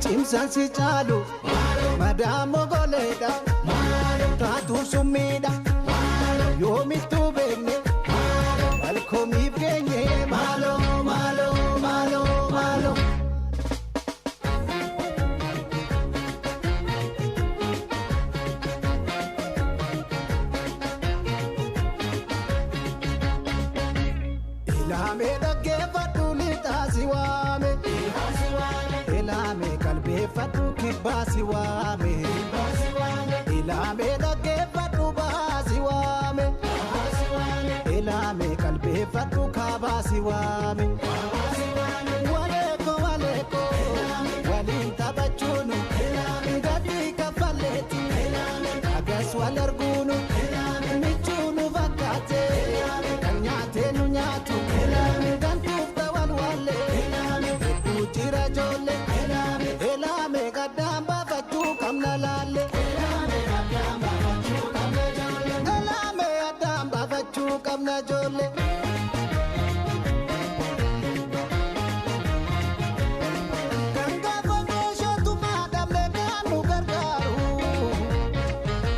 Simsan si chalu Madamo goleda Tatu sumida Yomi tu begne Malkomi begne Malo malo malo malo Ilame dagge fatu litasi wame Ilame kalbe fatu kibasi wame Ilame dagge fatu basi wame Ilame kalbe fatu kabasi wame Waleko waleko Walinta bachunu Gati kafaleti Agas walargunu Michunu vakate Kanyate nunyatu Gantuf tawal wale Ujira jole Elame kadamba fachu kamna lale Elame kadamba fachu kamna jole Ganga fagosho tu madam le kanu gargaru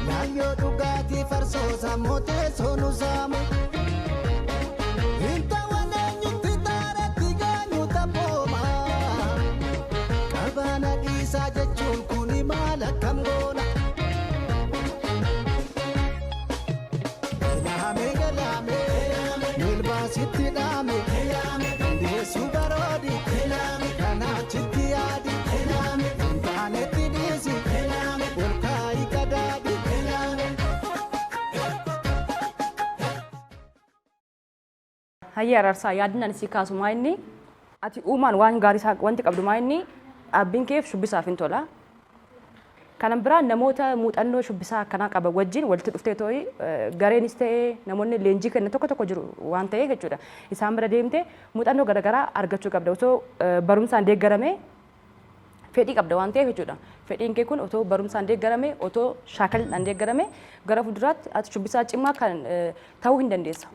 Nalyo dugati farso samote sonu samu Inta wane nyuti tare tiga nyuta poma Kabana isa jechun kuni malakam gona Elame Nilba siti dame Desu barodi Kana chiti adi Intane tidisi Ulkai kadadi Hayya ararsaa yaadinaan si kaasu maayinni ati uumaan waan gaarii isaa wanti qabdu maayinni abbiin keef shubbisaaf hin tola. Kanan biraan namoota muuxannoo shubbisaa akkanaa qaban wajjin walitti dhuftee too'i gareenis ta'ee namoonni leenjii kennan tokko jiru waan ta'eef jechuudha. Isaan bira deemtee muuxannoo garaagaraa argachuu qabda. Osoo barumsaan deeggaramee fedhii qabda waan ta'eef jechuudha. Fedhiin kee kun otoo barumsaan deeggaramee otoo shaakalaan deeggaramee gara fuulduraatti ati shubbisaa cimaa kan ta'uu hin dandeessa.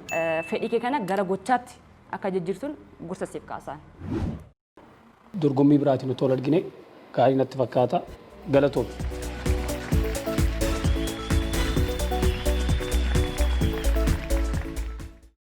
Fedhii kee kana gara gochaatti akka jijjiirtuun gorsa siif kaasaan. Dorgommii biraatiin otoo argine gaarii natti fakkaata galatoomna.